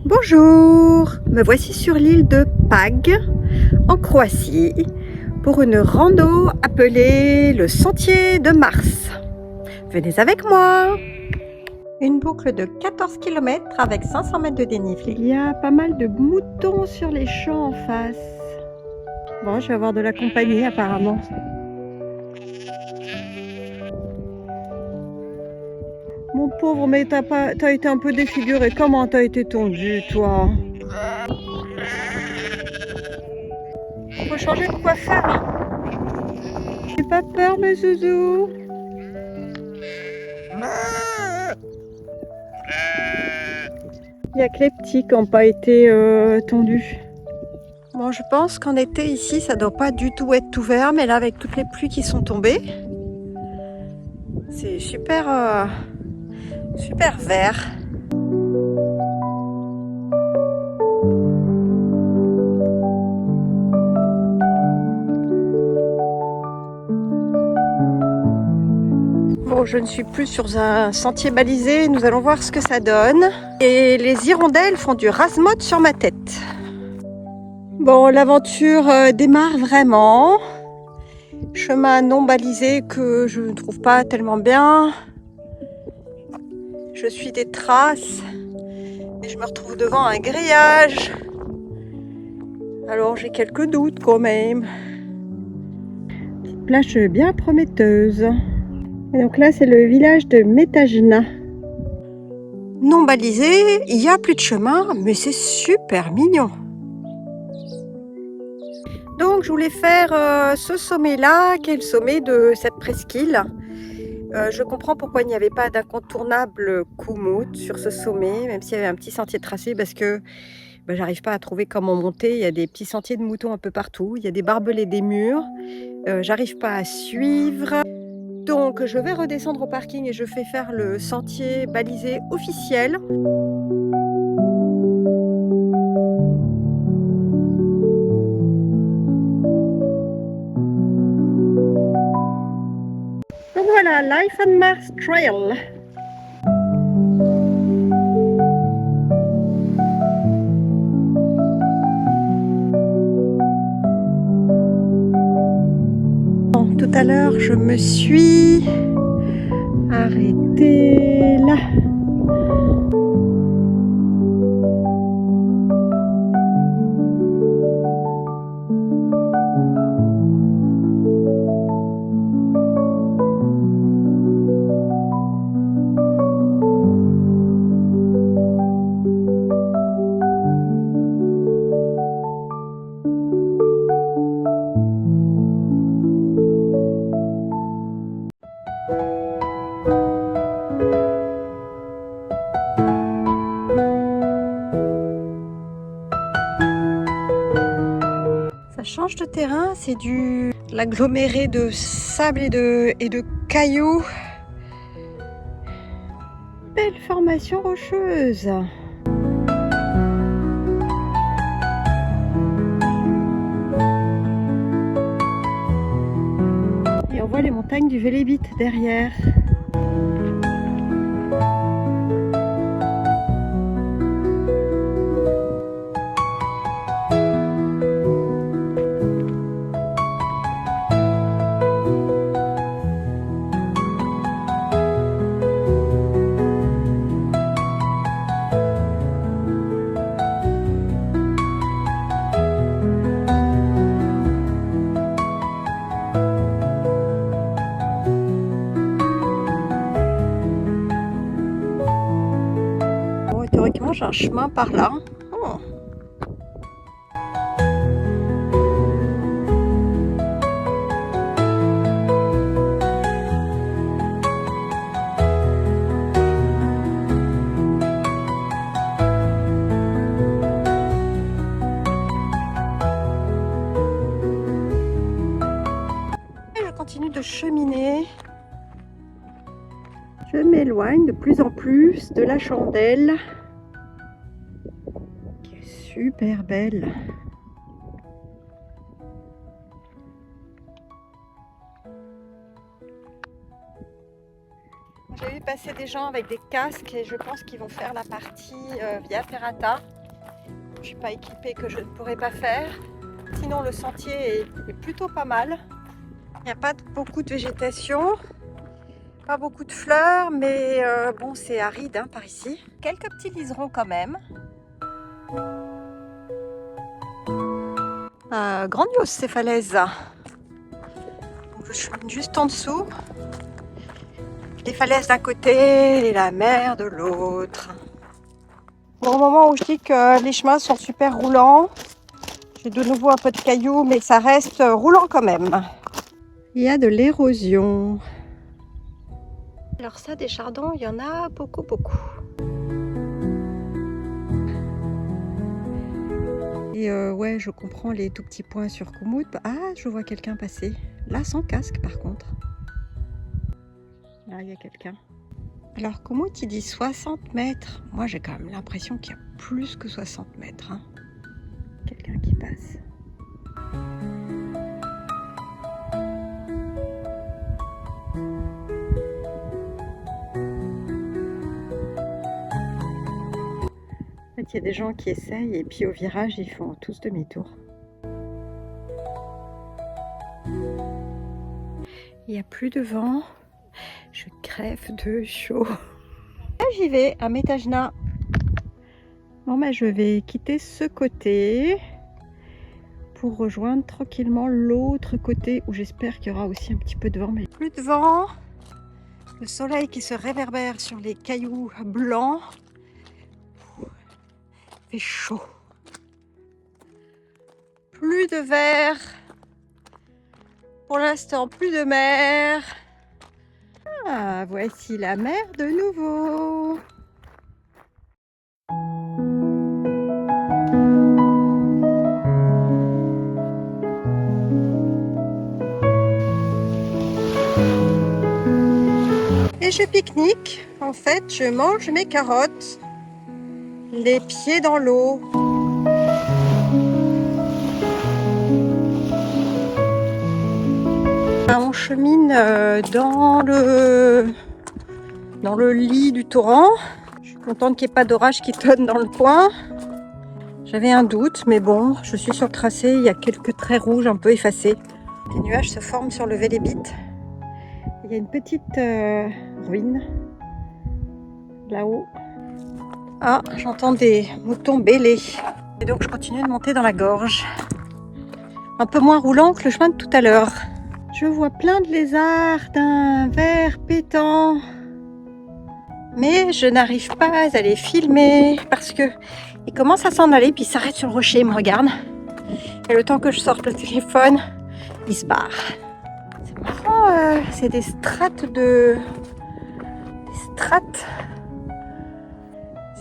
Bonjour, me voici sur l'île de Pag, en Croatie, pour une rando appelée le Sentier de Mars. Venez avec moi! Une boucle de 14 km avec 500 mètres de dénivelé. Il y a pas mal de moutons sur les champs en face. Bon, je vais avoir de la compagnie apparemment. Mon pauvre, mais t'as été un peu défiguré. Comment t'as été tondu, toi? On peut changer de coiffeur. J'ai pas peur, mes zouzous. Il n'y a que les petits qui n'ont pas été tondus. Bon, je pense qu'en été ici, ça doit pas du tout être tout vert, mais là, avec toutes les pluies qui sont tombées, c'est super, super vert. Bon, je ne suis plus sur un sentier balisé, nous allons voir ce que ça donne. Et les hirondelles font du rase-motte sur ma tête. Bon, l'aventure démarre vraiment. Chemin non balisé que je ne trouve pas tellement bien. Je suis des traces et je me retrouve devant un grillage. Alors j'ai quelques doutes quand même. Petite plage bien prometteuse. Et donc là c'est le village de Metajna. Non balisé, il n'y a plus de chemin, mais c'est super mignon. Donc je voulais faire ce sommet-là, qui est le sommet de cette presqu'île. Je comprends pourquoi il n'y avait pas d'incontournable Kumut sur ce sommet, même s'il y avait un petit sentier tracé, parce que j'arrive pas à trouver comment monter. Il y a des petits sentiers de moutons un peu partout, il y a des barbelés des murs, j'arrive pas à suivre. Donc je vais redescendre au parking et je fais faire le sentier balisé officiel. Donc voilà, Life on Mars Trail. Tout à l'heure, je me suis arrêtée là. Ça change de terrain, c'est de l'aggloméré de sable et de cailloux. Belle formation rocheuse. Et on voit les montagnes du Velebit derrière. Théoriquement, j'ai un chemin par là. Oh. Et je continue de cheminer. Je m'éloigne de plus en plus de la chandelle, qui est super belle. J'ai vu passer des gens avec des casques et je pense qu'ils vont faire la partie Via Ferrata. je ne suis pas équipée, que je ne pourrais pas faire. Sinon le sentier est plutôt pas mal. Il n'y a pas beaucoup de végétation, pas beaucoup de fleurs, mais bon, c'est aride par ici. Quelques petits liserons quand même. Grandiose ces falaises. Donc, je suis juste en dessous. Les falaises d'un côté et la mer de l'autre. Bon, au moment où je dis que les chemins sont super roulants, j'ai de nouveau un peu de cailloux, mais ça reste roulant quand même. Il y a de l'érosion. Alors ça, des chardons, il y en a beaucoup. Et ouais, je comprends les tout petits points sur Koumut. Ah, je vois quelqu'un passer. Là, sans casque par contre. Là, il y a quelqu'un. Alors Koumut, il dit 60 mètres. Moi, j'ai quand même l'impression qu'il y a plus que 60 mètres. Hein. Quelqu'un qui passe. En fait, il y a des gens qui essayent et puis au virage, ils font tous demi-tour. Il n'y a plus de vent. Je crève de chaud. Là, j'y vais à Métajna. Bon, je vais quitter ce côté pour rejoindre tranquillement l'autre côté où j'espère qu'il y aura aussi un petit peu de vent. Mais plus de vent. Le soleil qui se réverbère sur les cailloux blancs. Il fait chaud. Plus de verre. Pour l'instant, plus de mer. Ah, voici la mer de nouveau. Et je pique-nique. En fait, je mange mes carottes. Les pieds dans l'eau. On chemine dans le lit du torrent. Je suis contente qu'il n'y ait pas d'orage qui tonne dans le coin. J'avais un doute, mais bon, je suis sur le tracé. Il y a quelques traits rouges un peu effacés. Les nuages se forment sur le Vélébit. Il y a une petite ruine là-haut. Ah, j'entends des moutons bêler. Et donc je continue de monter dans la gorge. Un peu moins roulant que le chemin de tout à l'heure. Je vois plein de lézards d'un vert pétant. Mais je n'arrive pas à les filmer parce que ils commencent à s'en aller puis ils s'arrêtent sur le rocher, ils me regardent. Et le temps que je sorte le téléphone, ils se barrent. C'est marrant, c'est des strates de... Des strates.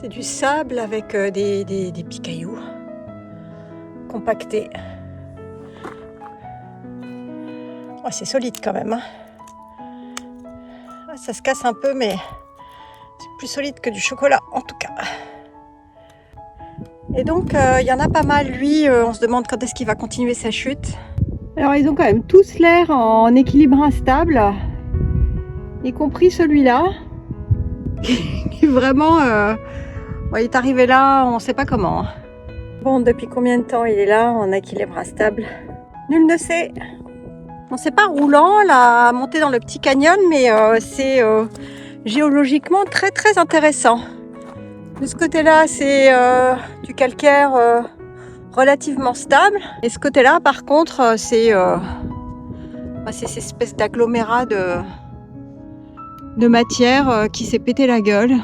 C'est du sable avec des petits cailloux compactés. Oh, c'est solide quand même. Hein. Ah, ça se casse un peu, mais c'est plus solide que du chocolat en tout cas. Et donc, il y en a pas mal. Lui, on se demande quand est-ce qu'il va continuer sa chute. Alors, ils ont quand même tous l'air en équilibre instable, y compris celui-là, qui vraiment... il est arrivé là, on ne sait pas comment. Bon, depuis combien de temps il est là en équilibre instable? Nul ne sait. Bon, c'est pas roulant, la montée dans le petit canyon, mais c'est géologiquement très très intéressant. De ce côté-là, c'est du calcaire relativement stable. Et ce côté-là, par contre, c'est cette espèce d'agglomérat de matière qui s'est pété la gueule.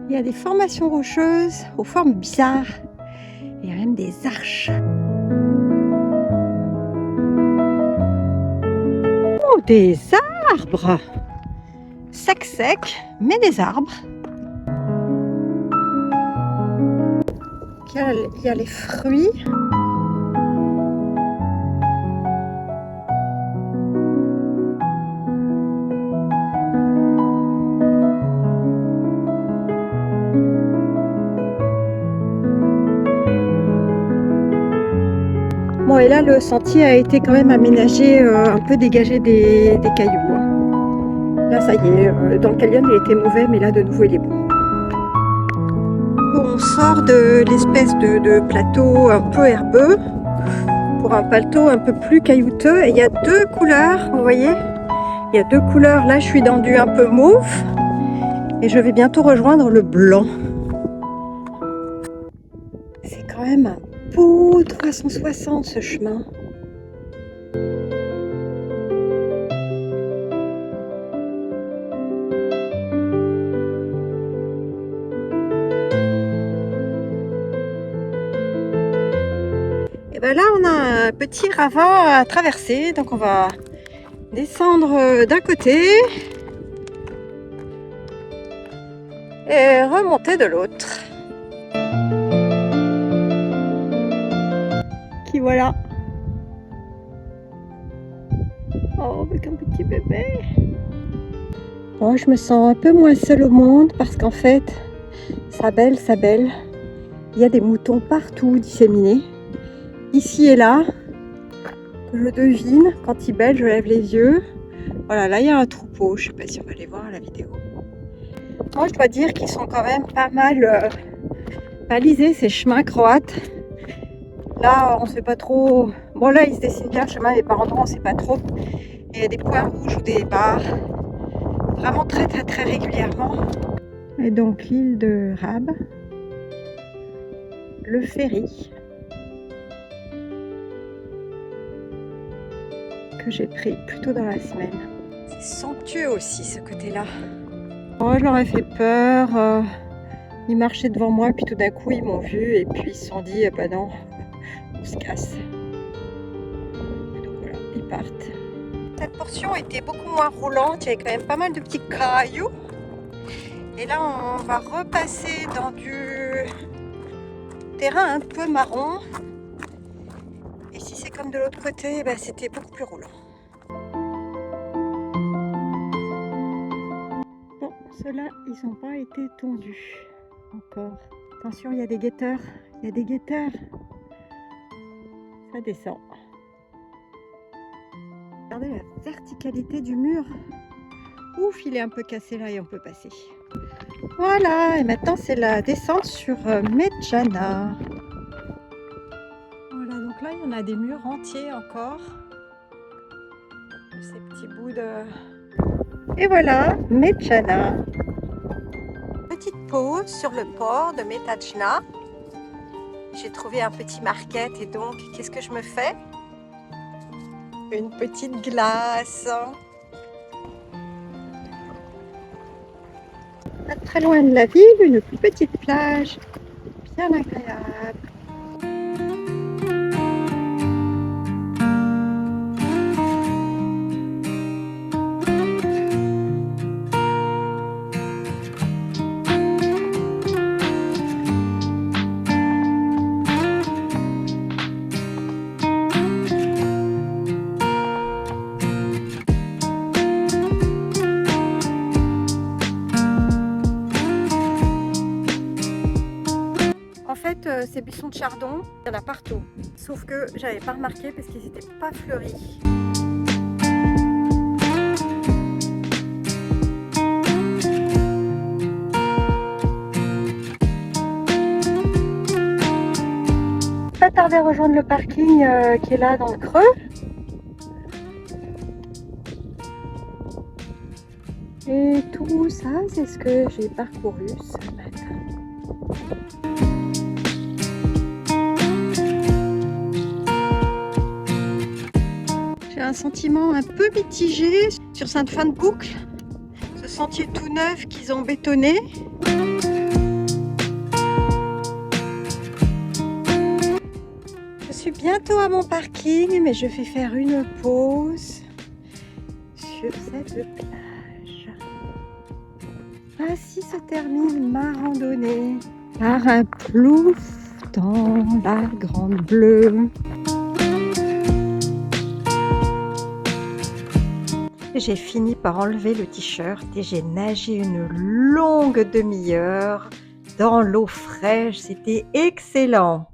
Il y a des formations rocheuses aux formes bizarres. Il y a même des arches. Oh, des arbres! Sec, mais des arbres. Il y a les fruits. Bon, et là, le sentier a été quand même aménagé, un peu dégagé des cailloux. Là, ça y est, dans le canyon, il était mauvais, mais là, de nouveau, il est bon. On sort de l'espèce de plateau un peu herbeux pour un plateau un peu plus caillouteux. Et il y a deux couleurs, vous voyez? Il y a deux couleurs. Là, je suis dans du un peu mauve. Et je vais bientôt rejoindre le blanc. C'est quand même un beau 360 ce chemin. Et ben là, on a un petit ravin à traverser. Donc on va descendre d'un côté et remonter de l'autre. Qui voilà. Oh, avec un petit bébé. Bon, je me sens un peu moins seule au monde parce qu'en fait, ça belle. Il y a des moutons partout disséminés, ici et là, que je devine. Quand ils bêlent, je lève les yeux. Voilà, là il y a un troupeau. Je sais pas si on va les voir à la vidéo. Moi, je dois dire qu'ils sont quand même pas mal balisés, ces chemins croates. Là, on ne sait pas trop. Bon, là, il se dessine bien le chemin, mais par endroits, on ne sait pas trop. Et il y a des points rouges ou des barres. Vraiment très régulièrement. Et donc, l'île de Rab. Le ferry. Que j'ai pris plutôt dans la semaine. C'est somptueux aussi, ce côté-là. Oh, je leur ai fait peur. Ils marchaient devant moi, puis tout d'un coup, ils m'ont vu. Et puis, ils se sont dit, bah non. On se casse. Donc voilà, ils partent. Cette portion était beaucoup moins roulante, il y avait quand même pas mal de petits cailloux. Et là, on va repasser dans du terrain un peu marron. Et si c'est comme de l'autre côté, ben, c'était beaucoup plus roulant. Bon, ceux-là, ils n'ont pas été tondus encore. Attention, il y a des guetteurs. Il y a des guetteurs. Ça descend. Regardez la verticalité du mur. Ouf, il est un peu cassé là et on peut passer. Voilà, et maintenant c'est la descente sur Medjana. Voilà, donc là il y en a des murs entiers encore. Ces petits bouts de... Et voilà, Medjana. Petite pause sur le port de Medjana. J'ai trouvé un petit market et donc, qu'est-ce que je me fais? Une petite glace. Pas très loin de la ville, une petite plage bien agréable. En fait, ces buissons de chardon, il y en a partout. Sauf que j'avais pas remarqué parce qu'ils n'étaient pas fleuris. Pas tarder à rejoindre le parking qui est là dans le creux. Et tout ça, c'est ce que j'ai parcouru ce matin. J'ai un sentiment un peu mitigé sur cette fin de boucle. Ce sentier tout neuf qu'ils ont bétonné. Je suis bientôt à mon parking, mais je vais faire une pause sur cette plage. Ainsi se termine ma randonnée par un plouf dans la Grande Bleue. J'ai fini par enlever le t-shirt et j'ai nagé une longue demi-heure dans l'eau fraîche. C'était excellent.